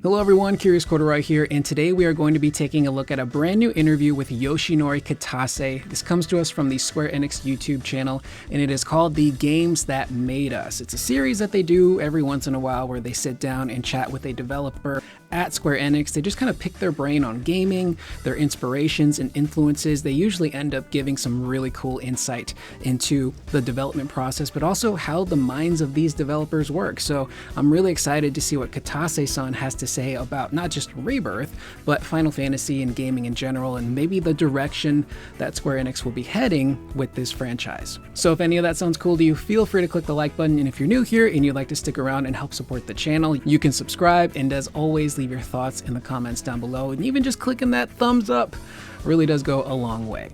Hello everyone, Curious Corduroy here, and today we are going to be taking a look at a brand new interview with Yoshinori Kitase. This comes to us from the Square Enix YouTube channel, and it is called The Games That Made Us. It's a series that they do every once in a while where they sit down and chat with a developer at Square Enix. They just kind of pick their brain on gaming, their inspirations and influences. They usually end up giving some really cool insight into the development process, but also how the minds of these developers work. So I'm really excited to see what Kitase-san has to say about not just Rebirth, but Final Fantasy and gaming in general, and maybe the direction that Square Enix will be heading with this franchise. So if any of that sounds cool to you, feel free to click the like button, and if you're new here and you'd like to stick around and help support the channel, you can subscribe, and as always, leave your thoughts in the comments down below, and even just clicking that thumbs up really does go a long way.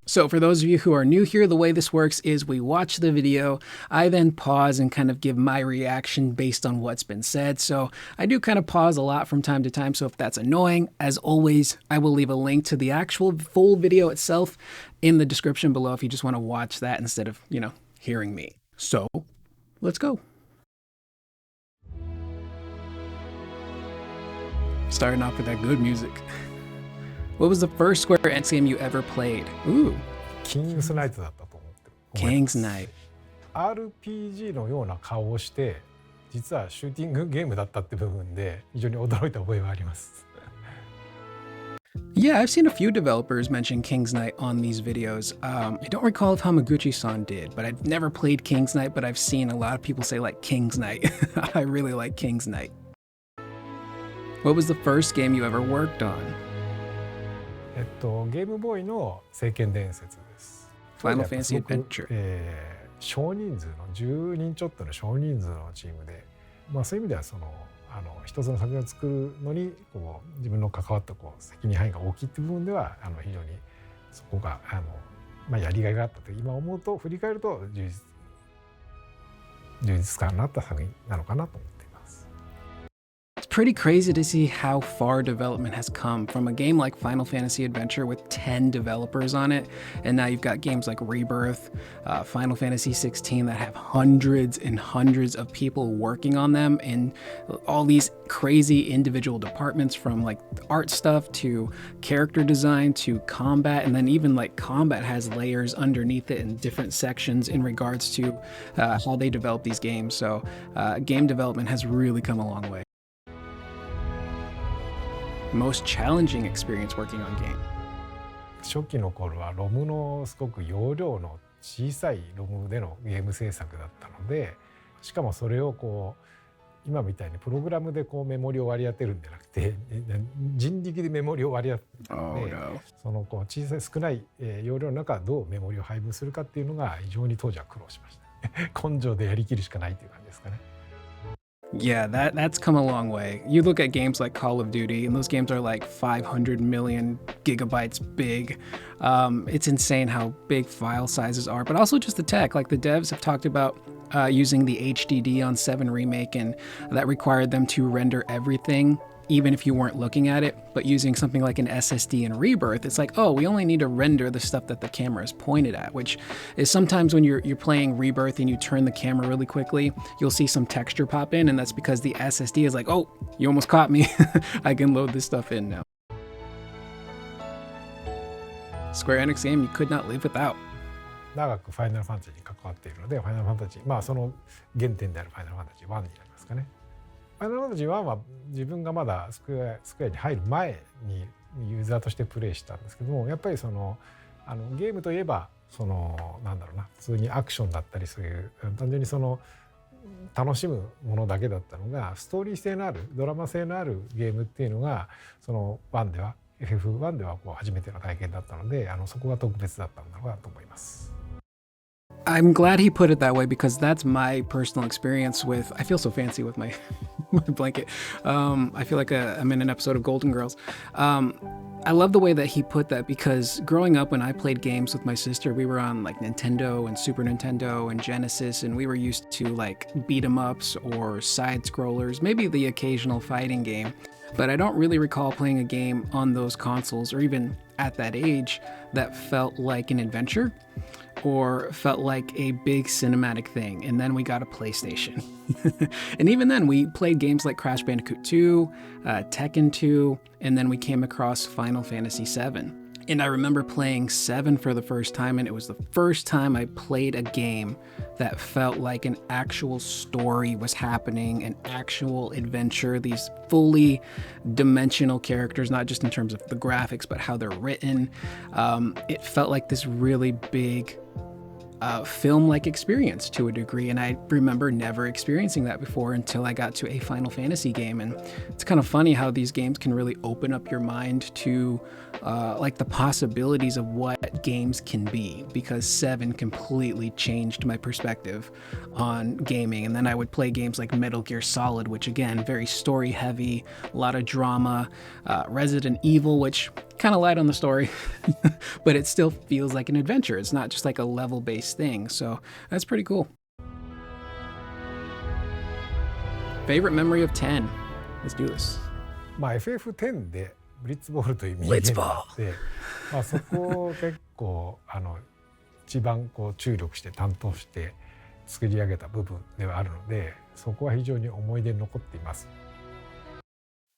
So for those of you who are new here, the way this works is we watch the video, I then pause and kind of give my reaction based on what's been said. So I do kind of pause a lot from time to time, so if that's annoying, as always, I will leave a link to the actual full video itself in the description below if you just want to watch that instead of, hearing me. So let's go. Starting off with that good music. What was the first Square Enix game you ever played? Ooh. King's Knight だったと思ってる。King's Knight. RPG のような顔をして、実はシューティングゲームだったって部分で非常に驚いた覚えがあります。Yeah, I've seen a few developers mention King's Knight on these videos. I don't recall if Hamaguchi-san did, but I've never played King's Knight, but I've seen a lot of people say like King's Knight. I really like King's Knight. What was the first game you ever worked on? ゲームボーイの聖剣伝説です。Final Fantasy Adventure。少人数の10人ちょっとの少人数のチームで、そういう意味では一つの作品を作るのに自分の関わった責任範囲が大きいっていう部分では非常にそこがやりがいがあったと今思うと振り返ると充実感のあった作品なのかなと思っています。It's pretty crazy to see how far development has come from a game like Final Fantasy Adventure with 10 developers on it, and now you've got games like Rebirth, Final Fantasy XVI that have hundreds and hundreds of people working on them, and all these crazy individual departments from like art stuff to character design to combat, and then even like combat has layers underneath it in different sections in regards to how they develop these games. So game development has really come a long way. Most challenging experience working on game? 初期の頃はロムのすごく容量の小さいロムでのゲーム制作だったので、しかもそれを今みたいにプログラムでメモリを割り当てるんじゃなくて人力でメモリを割り当てるので、その小さい少ない容量の中どうメモリを配分するかっていうのが非常に当時は苦労しました。根性でやりきるしかないという感じですかね。Yeah, that's come a long way. You look at games like Call of Duty, and those games are like 500 million gigabytes big. It's insane how big file sizes are, but also just the tech. Like the devs have talked about using the HDD on 7 Remake, and that required them to render everything even if you weren't looking at it, but using something like an SSD in Rebirth, it's like, oh, we only need to render the stuff that the camera is pointed at, which is sometimes when you're playing Rebirth and you turn the camera really quickly, you'll see some texture pop in, and that's because the SSD is like, oh, you almost caught me. I can load this stuff in now. Square Enix game you could not live without. 長くファイナルファンタジーに関わっているので、ファイナルファンタジー、その原点であるファイナルファンタジー1になりますかね。ファイナルファンタジー1は自分がまだスクエアに入る前にユーザーとしてプレイしたんですけども、やっぱりゲームといえばなんだろうな、普通にアクションだったりそういう単純に楽しむものだけだったのが、ストーリー性のあるドラマ性のあるゲームっていうのが1では FF1 では初めての体験だったので、そこが特別だったんだろうなと思います。I'm glad he put it that way because that's my personal experience with, I feel so fancy with my, my blanket. I feel like I'm in an episode of Golden Girls. I love the way that he put that because growing up when I played games with my sister, we were on like Nintendo and Super Nintendo and Genesis, and we were used to like beat 'em ups or side scrollers, maybe the occasional fighting game. But I don't really recall playing a game on those consoles or even at that age that felt like an adventure. or felt like a big cinematic thing. And then we got a PlayStation. And even then, we played games like Crash Bandicoot 2, Tekken 2, and then we came across Final Fantasy VII. And I remember playing 7 for the first time, and it was the first time I played a game that felt like an actual story was happening, an actual adventure, these fully dimensional characters, not just in terms of the graphics, but how they're written. It felt like this really big film-like experience to a degree, and I remember never experiencing that before until I got to a Final Fantasy game. And it's kind of funny how these games can really open up your mind to like the possibilities of what games can be, because 7 completely changed my perspective on gaming. And then I would play games like Metal Gear Solid, which again, very story heavy, a lot of drama, Resident Evil, which kind of light on the story, but it still feels like an adventure. It's not just like a level-based thing. So that's pretty cool. Favorite memory of 10. Let's do this. FF10 でブリッツボールというミニゲームがあって、そこを結構一番注力して担当して作り上げた部分ではあるので、そこは非常に思い出に残っています。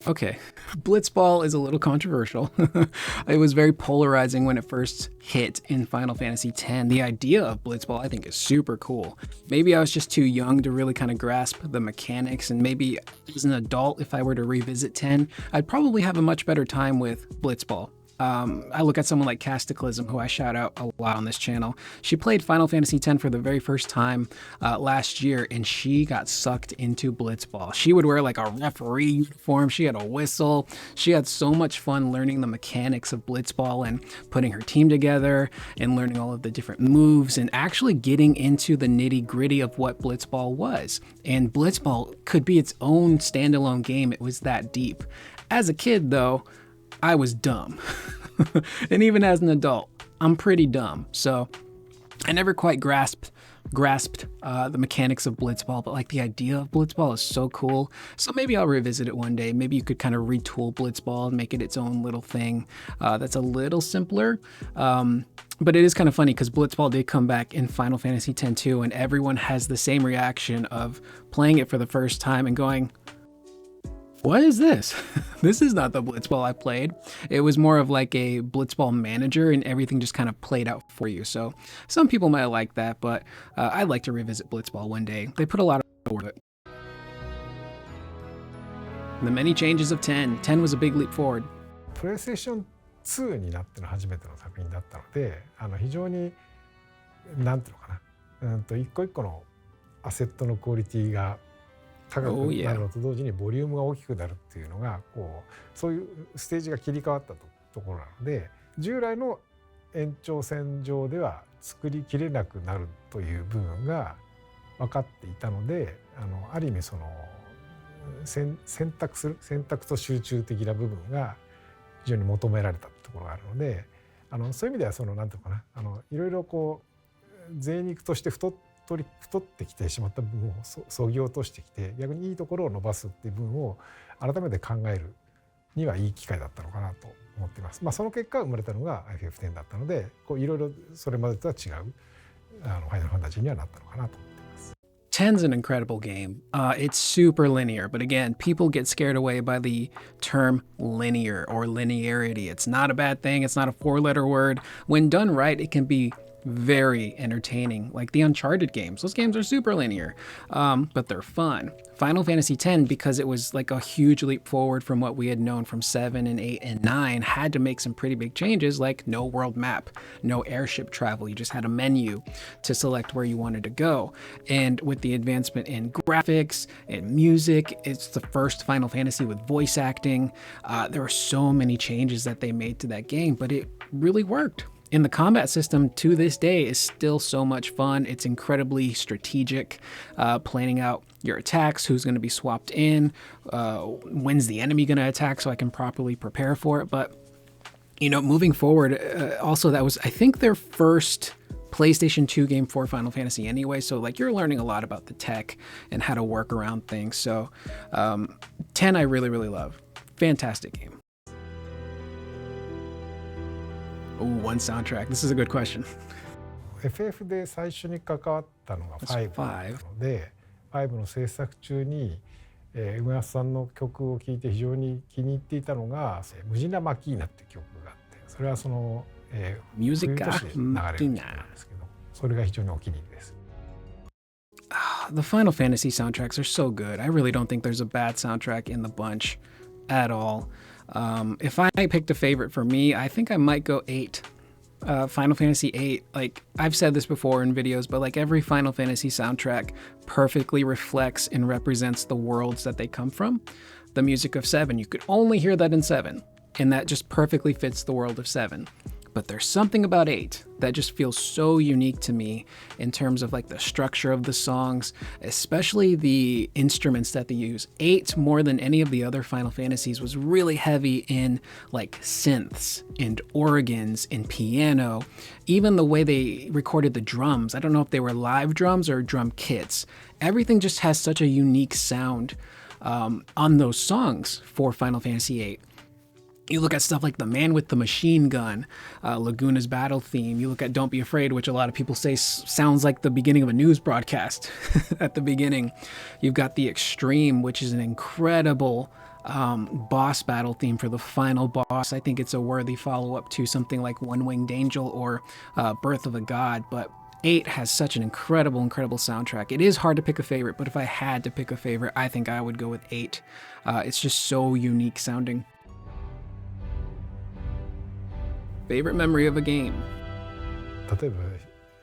Okay, Blitzball is a little controversial. It was very polarizing when it first hit in Final Fantasy X. The idea of Blitzball, I think, is super cool. Maybe I was just too young to really kind of grasp the mechanics, and maybe as an adult, if I were to revisit 10, I'd probably have a much better time with Blitzball. I look at someone like Kasta, who I shout out a lot on this channel. She played Final Fantasy X for the very first time last year, and she got sucked into Blitzball. She would wear like a referee uniform. She had a whistle. She had so much fun learning the mechanics of Blitzball and putting her team together and learning all of the different moves and actually getting into the nitty-gritty of what Blitzball was. And Blitzball could be its own standalone game. It was that deep. As a kid, though, I was dumb. And even as an adult, I'm pretty dumb. So I never quite grasped the mechanics of Blitzball, but like the idea of Blitzball is so cool. So maybe I'll revisit it one day. Maybe you could kind of retool Blitzball and make it its own little thing that's a little simpler. But it is kind of funny because Blitzball did come back in Final Fantasy X too, and everyone has the same reaction of playing it for the first time and going, what is this? This is not the Blitzball I played. It was more of like a Blitzball manager and everything just kind of played out for you. So some people might like that, but I'd like to revisit Blitzball one day. They put a lot of work into it. The many changes of 10. 10 was a big leap forward. PlayStation 2になっての初めての作品だったので、非常になんていうのかな、一個一個のアセットのクオリティが高くなるのと同時にボリュームが大きくなるっていうのがそういうステージが切り替わったところなので、従来の延長線上では作りきれなくなるという部分が分かっていたので、ある意味その選択と集中的な部分が非常に求められたところがあるので、そういう意味ではなんていうのかな、いろいろ贅肉として太ってきてしまった部分をそぎ落としてきて、逆にいいところを伸ばすっていう部分を改めて考えるにはいい機会だったのかなと思っています。その結果生まれたのが FF10 だったので、いろいろそれまでとは違うファイナルファンタジーにはなったのかなと思っています。10's an incredible game. It's super linear, but again, people get scared away by the term linear or linearity. It's not a bad thing. It's not a four-letter word. When done right, it can be very entertaining, like the Uncharted games. Those games are super linear, but they're fun. Final Fantasy X, because it was like a huge leap forward from what we had known from 7 and 8 and 9, had to make some pretty big changes, like no world map, no airship travel. You just had a menu to select where you wanted to go. And with the advancement in graphics and music, it's the first Final Fantasy with voice acting. There were so many changes that they made to that game, but it really worked. And the combat system to this day is still so much fun. It's incredibly strategic, planning out your attacks, who's going to be swapped in, when's the enemy going to attack so I can properly prepare for it. But, moving forward, also that was, I think, their first PlayStation 2 game for Final Fantasy anyway. So like you're learning a lot about the tech and how to work around things. So 10 I really, really love. Fantastic game. Ooh, one soundtrack. This is a good question. FF で最初に関わったのが5なので、5の制作中に梅安さんの曲を聴いて非常に気に入っていたのが「ムジナ・マキーナ」っていう曲があって、それはそのミュージック冬年に流れる曲なんですけど、それが非常にお気に入りです。The Final Fantasy soundtracks are so good. I really don't think there's a bad soundtrack in the bunch at all. If I picked a favorite for me, I think I might go 8. Final Fantasy VIII, like I've said this before in videos, but like every Final Fantasy soundtrack perfectly reflects and represents the worlds that they come from. The music of 7, you could only hear that in 7, and that just perfectly fits the world of 7. But there's something about 8 that just feels so unique to me in terms of like the structure of the songs, especially the instruments that they use. 8, more than any of the other Final Fantasies, was really heavy in like synths and organs and piano. Even the way they recorded the drums, I don't know if they were live drums or drum kits. Everything just has such a unique sound on those songs for Final Fantasy VIII. You look at stuff like The Man with the Machine Gun, Laguna's battle theme. You look at Don't Be Afraid, which a lot of people say sounds like the beginning of a news broadcast at the beginning. You've got The Extreme, which is an incredible boss battle theme for the final boss. I think it's a worthy follow-up to something like One Winged Angel or Birth of a God, but 8 has such an incredible soundtrack. It is hard to pick a favorite, but if I had to pick a favorite, I think I would go with 8. It's just so unique sounding. Favorite memory of a game? 例えば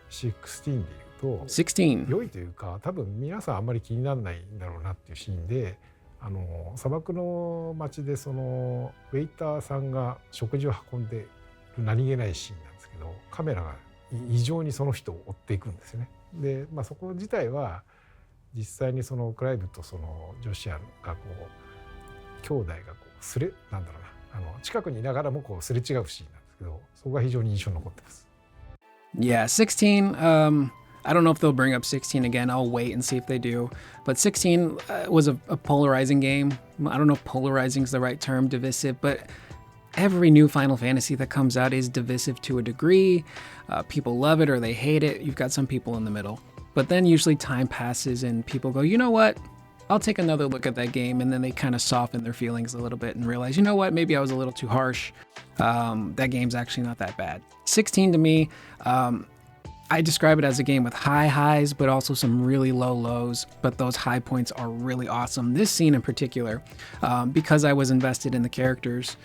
16でいうと16良いというか、多分皆さんあんまり気にならないんだろうなっていうシーンで、砂漠の街でそのウェイターさんが食事を運んでる何気ないシーンなんですけど、カメラが異常にその人を追っていくんですよね。で、そこ自体は実際にそのクライブとそのジョシアンがこう兄弟がこうなんだろうな、近くにいながらもこうすれ違うシーンなんですけど、そこが非常に印象に残ってます。Yeah, 16, I don't know if they'll bring up 16 again. I'll wait and see if they do. But 16 was a polarizing game. I don't know if polarizing is the right term, divisive, but every new Final Fantasy that comes out is divisive to a degree. People love it or they hate it. You've got some people in the middle. But then usually time passes and people go, you know what? I'll take another look at that game, and then they kind of soften their feelings a little bit and realize, you know what, maybe I was a little too harsh. That game's actually not that bad. 16 to me, I describe it as a game with high highs, but also some really low lows, but those high points are really awesome. This scene in particular, because I was invested in the characters,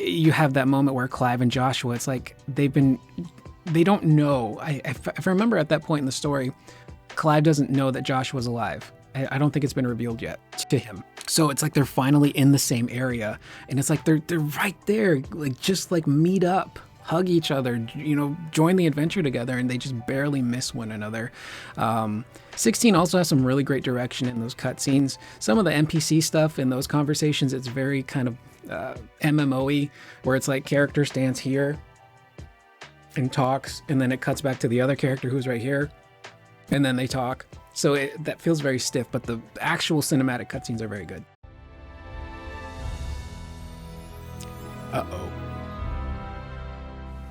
you have that moment where Clive and Joshua, it's like they don't know. If I remember at that point in the story, Clive doesn't know that Joshua's alive. I don't think it's been revealed yet to him. So it's like they're finally in the same area, and it's like they're right there, like just like meet up, hug each other, you know, join the adventure together, and they just barely miss one another. 16 also has some really great direction in those cutscenes. Some of the NPC stuff in those conversations, it's very kind of MMO-y, where it's like character stands here and talks, and then it cuts back to the other character who's right here, and then they talk. So that feels very stiff, but the actual cinematic cutscenes are very good. Uh-oh.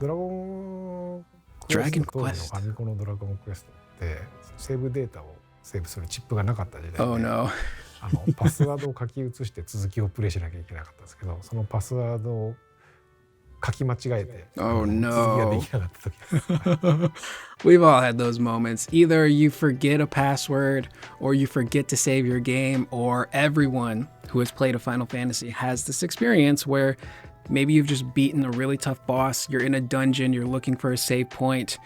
ドラゴンクエスト当時のファミコンのドラゴンクエストってセーブデータをセーブするチップがなかった時代で、Oh, no. パスワードを書き写して続きをプレイしなきゃいけなかったんですけど、そのパスワードを書き間違えて、Oh, no. 続きができなかった時です。We've all had those moments. Either you forget a password, or you forget to save your game, or everyone who has played a Final Fantasy has this experience where maybe you've just beaten a really tough boss, you're in a dungeon, you're looking for a save point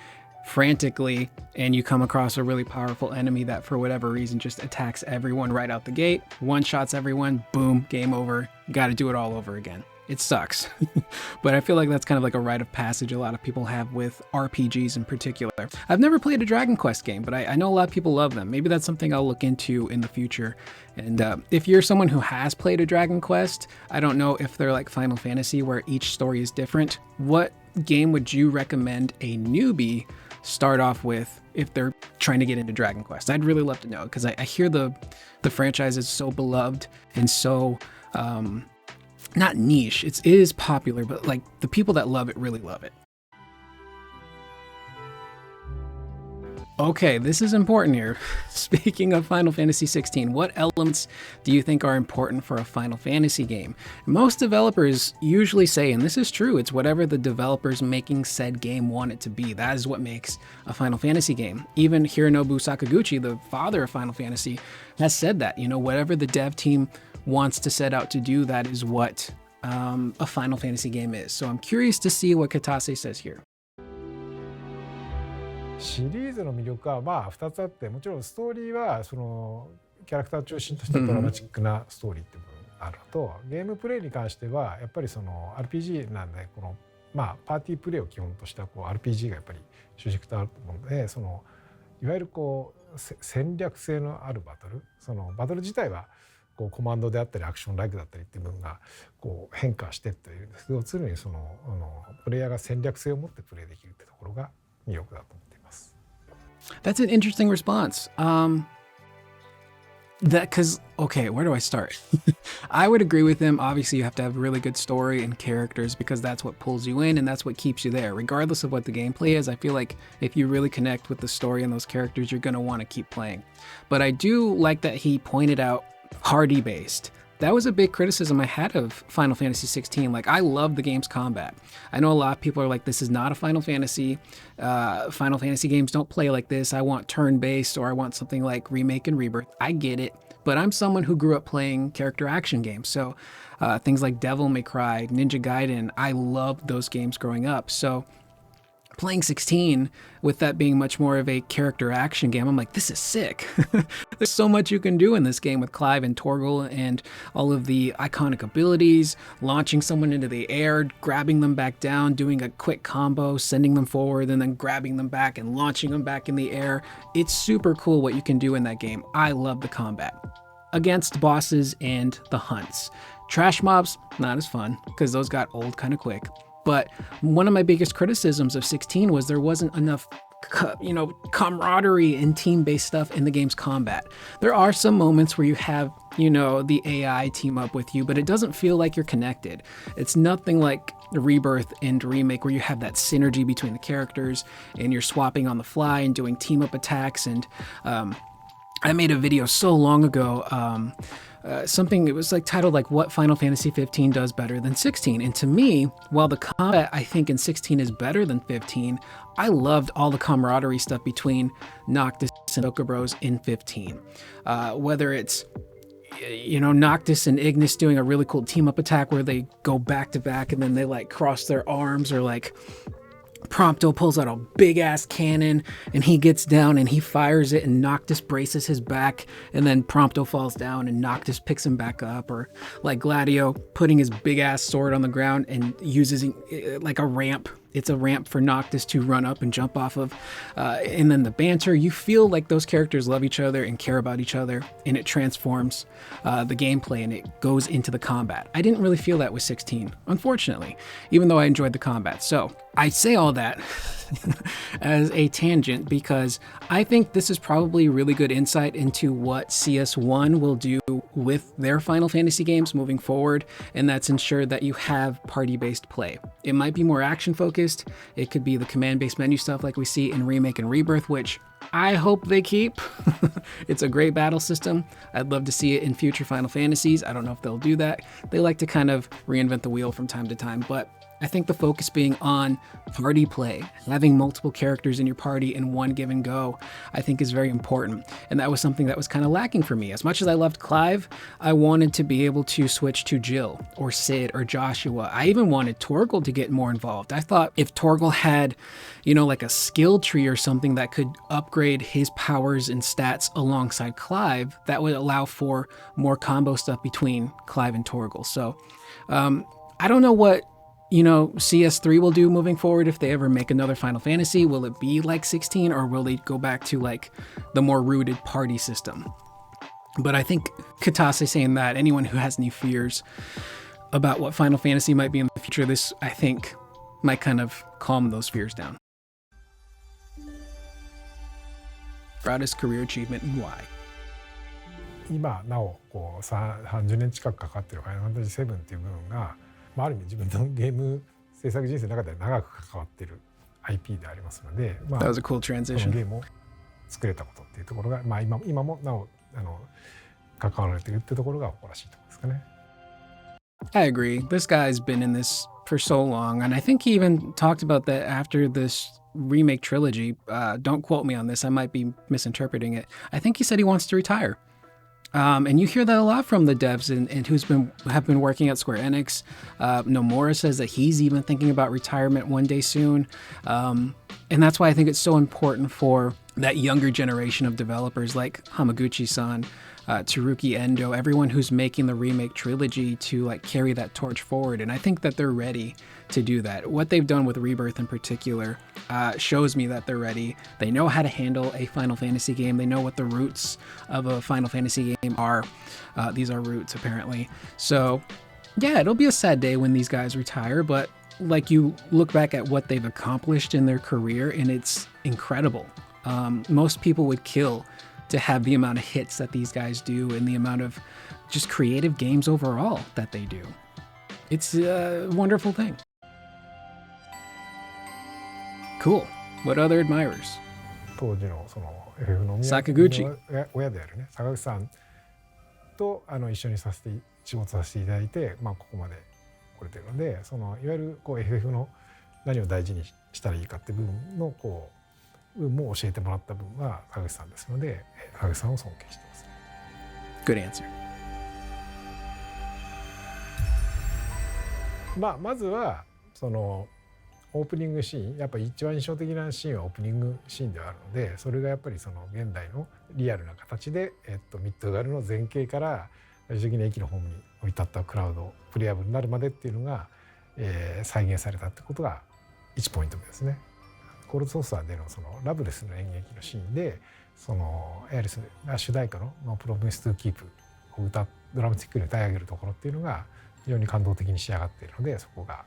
frantically, and you come across a really powerful enemy that for whatever reason just attacks everyone right out the gate, one-shots everyone, boom, game over, you gotta do it all over again. It sucks. But I feel like that's kind of like a rite of passage a lot of people have with RPGs in particular. I've never played a Dragon Quest game, but I know a lot of people love them. Maybe that's something I'll look into in the future. And if you're someone who has played a Dragon Quest, I don't know if they're like Final Fantasy where each story is different. What game would you recommend a newbie start off with if they're trying to get into Dragon Quest? I'd really love to know, because I hear the franchise is so beloved and so... not niche, it is popular, but like the people that love it really love it. Okay, this is important here. Speaking of Final Fantasy XVI, what elements do you think are important for a Final Fantasy game? Most developers usually say, and this is true, it's whatever the developers making said game want it to be. That is what makes a Final Fantasy game. Even Hironobu Sakaguchi, the father of Final Fantasy, has said that, whatever the dev team wants to set out to do, that is what a Final Fantasy game is. So I'm curious to see what Kitase says here. シリーズの魅力はまあ2つあって、もちろんストーリーはそのキャラクターを中心としたドラマチックなストーリーっていう部分があるのと、ゲームプレイに関してはやっぱりその RPG なんで、このパーティープレイを基本としたRPG がやっぱり主軸とあると思うので、そのいわゆる戦略性のあるバトル、そのバトル自体はコマンドであったりアクションライクだったりっていう部分が変化してっているんですけど、常にそのプレイヤーが戦略性を持ってプレイできるってところが魅力だと思っています。That's an interesting response. Okay, where do I start? I would agree with him. Obviously, you have to have a really good story and characters because that's what pulls you in and that's what keeps you there. Regardless of what the gameplay is, I feel like if you really connect with the story and those characters, you're going to want to keep playing. But I do like that he pointed out party-based. That was a big criticism I had of Final Fantasy XVI. Like, I love the game's combat. I know a lot of people are like, this is not a Final Fantasy. Final Fantasy games don't play like this. I want turn-based or I want something like Remake and Rebirth. I get it. But I'm someone who grew up playing character action games. So things like Devil May Cry, Ninja Gaiden, I loved those games growing up. So playing 16, with that being much more of a character action game, I'm like, this is sick. There's so much you can do in this game with Clive and Torgal and all of the iconic abilities, launching someone into the air, grabbing them back down, doing a quick combo, sending them forward, and then grabbing them back and launching them back in the air. It's super cool what you can do in that game. I love the combat. Against bosses and the hunts. Trash mobs, not as fun, because those got old kind of quick. But one of my biggest criticisms of 16 was there wasn't enough, camaraderie and team-based stuff in the game's combat. There are some moments where you have, the AI team up with you, but it doesn't feel like you're connected. It's nothing like Rebirth and Remake where you have that synergy between the characters and you're swapping on the fly and doing team-up attacks. And I made a video so long ago, it was titled what Final Fantasy 15 does better than 16. And to me, while the combat I think in 16 is better than 15, I loved all the camaraderie stuff between Noctis and Okobros in 15. Whether it's Noctis and Ignis doing a really cool team up attack where they go back to back and then they cross their arms, or Prompto pulls out a big ass cannon and he gets down and he fires it and Noctis braces his back and then Prompto falls down and Noctis picks him back up, or Gladio putting his big ass sword on the ground and uses a ramp. It's a ramp for Noctis to run up and jump off of. And then the banter, you feel like those characters love each other and care about each other, and it transforms the gameplay and it goes into the combat. I didn't really feel that with 16, unfortunately, even though I enjoyed the combat. So I say all that as a tangent because I think this is probably really good insight into what CS1 will do with their Final Fantasy games moving forward, and that's ensure that you have party-based play. It might be more action-focused. It could be the command-based menu stuff like we see in Remake and Rebirth, which I hope they keep. It's a great battle system. I'd love to see it in future Final Fantasies. I don't know if they'll do that. They like to kind of reinvent the wheel from time to time, but I think the focus being on party play, having multiple characters in your party in one give and go, I think is very important. And that was something that was kind of lacking for me. As much as I loved Clive, I wanted to be able to switch to Jill or Sid or Joshua. I even wanted Torgal to get more involved. I thought if Torgal had, a skill tree or something that could upgrade his powers and stats alongside Clive, that would allow for more combo stuff between Clive and Torgal. So I don't know what CS3 will do moving forward if they ever make another Final Fantasy. Will it be like 16, or will they go back to the more rooted party system? But I think Kitase saying that, anyone who has any fears about what Final Fantasy might be in the future, this I think might kind of calm those fears down. Proudest career achievement and why? 今なお30年近くかかってるファイナルファンタジー7っていう部分が、ある意味自分のゲーム制作人生の中で長く関わっている IP でありますので、That was a cool transition. ゲームを作れたことっていうところが、まあ、今もなお関わられているってところが誇らしいところですかね。I agree. This guy's been in this for so long, and I think he even talked about that after this remake trilogy. Don't quote me on this, I might be misinterpreting it. I think he said he wants to retire. And you hear that a lot from the devs and have been working at Square Enix. Nomura says that he's even thinking about retirement one day soon. And that's why I think it's so important for that younger generation of developers like Hamaguchi-san, Tsuruki Endo, everyone who's making the remake trilogy to like carry that torch forward. And I think that they're ready to do that. What they've done with Rebirth in particular shows me that they're ready. They know how to handle a Final Fantasy game. They know what the roots of a Final Fantasy game are. These are roots, apparently. So yeah, it'll be a sad day when these guys retire, but like you look back at what they've accomplished in their career and it's incredible. Most people would kill to have the amount of hits that these guys do and the amount of just creative games overall that they do. It's a wonderful thing. Cool. What other admirers? 当時のその FF のSakaguchi. 親であるね坂口さんと一緒に仕事させていただいて、まあ、ここまで来れてるので、そのいわゆるこう FF の何を大事にしたらいいかっていう部分のこう部分も教えてもらった部分は坂口さんですので、坂口さんを尊敬してます。Good answer. まずはそのオープニングシーン、やっぱり一番印象的なシーンはオープニングシーンではあるので、それがやっぱりその現代のリアルな形で、ミッドガルの前景から最終的に駅のホームに降り立ったクラウドプレイヤブルになるまでっていうのが、再現されたってことが1ポイント目ですね。コールドソーサーでのそのラブレスの演劇のシーンで、そのエアリスが主題歌の「No Promise to Keep」をドラマチックに歌い上げるところっていうのが非常に感動的に仕上がっているので、そこが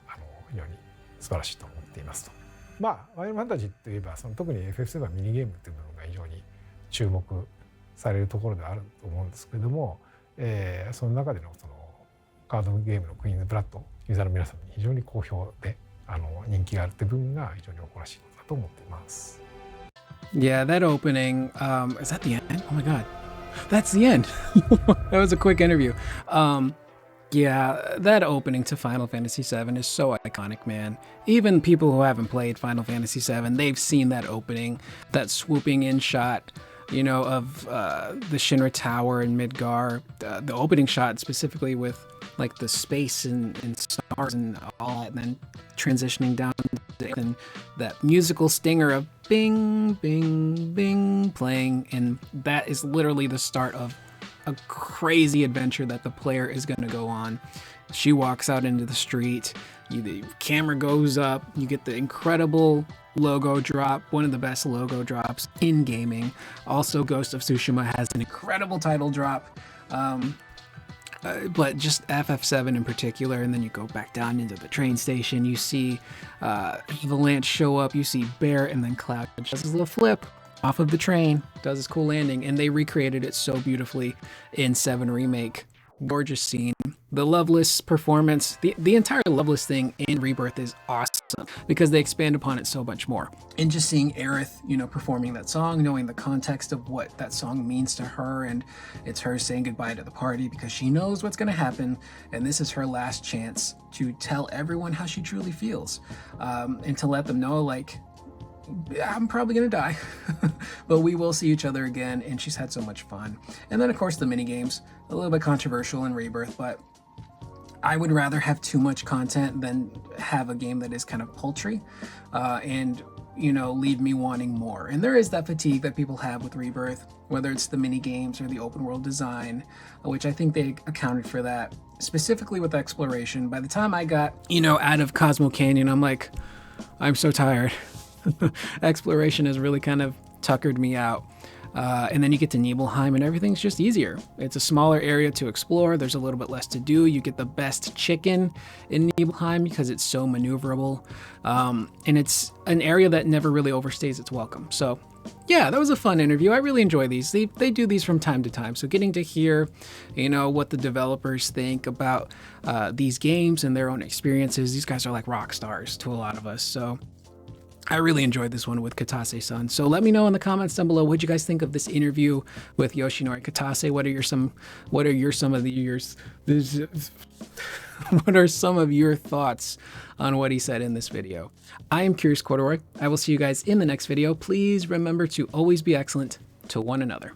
非常に素晴らしいと思っていますと。まあファイナルファンタジーといえば特に FF7 はミニゲームという部分が非常に注目されるところではあると思うんですけれども、その中でのそのカードゲームのクイーンズブラッドユーザーの皆さんに非常に好評で人気があるという部分が非常に誇らしいことだと思っています。Yeah, that opening, is that the end? Oh my god. That's the end. That was a quick interview. Yeah, that opening to Final Fantasy VII is so iconic, man. Even people who haven't played Final Fantasy VII, they've seen that opening, that swooping in shot, you know, of the Shinra Tower in Midgar, the opening shot specifically with like the space and stars and all that, and then transitioning down and that musical stinger of bing, bing, bing playing, and that is literally the start of a crazy adventure that the player is going to go on. She walks out into the street, the camera goes up, you get the incredible logo drop, one of the best logo drops in gaming. Also, Ghost of Tsushima has an incredible title drop, but just FF7 in particular. And then you go back down into the train station, you see Avalanche show up, you see Bear, and then Cloud does his little flip off of the train, does his cool landing, and they recreated it so beautifully in 7 Remake. Gorgeous scene. The Loveless performance, the entire Loveless thing in Rebirth is awesome because they expand upon it so much more. And just seeing Aerith, you know, performing that song, knowing the context of what that song means to her, and it's her saying goodbye to the party because she knows what's going to happen, and this is her last chance to tell everyone how she truly feels, and to let them know, like, I'm probably gonna die, but we will see each other again, and she's had so much fun. And then of course the mini games, a little bit controversial in Rebirth, but I would rather have too much content than have a game that is kind of poultry, and you know, leave me wanting more. And there is that fatigue that people have with Rebirth, whether it's the mini games or the open world design, which I think they accounted for that specifically with exploration. By the time I got, you know, out of Cosmo Canyon, I'm like, I'm so tired. Exploration has really kind of tuckered me out. And then you get to Nibelheim and everything's just easier. It's a smaller area to explore. There's a little bit less to do. You get the best chicken in Nibelheim because it's so maneuverable. And it's an area that never really overstays its welcome. So yeah, that was a fun interview. I really enjoy these. They do these from time to time. So getting to hear, you know, what the developers think about these games and their own experiences. These guys are like rock stars to a lot of us. So I really enjoyed this one with Kitase-san. So let me know in the comments down below what you guys think of this interview with Yoshinori Kitase. What are some of your thoughts on what he said in this video? I am Curious Corduroy. I will see you guys in the next video. Please remember to always be excellent to one another.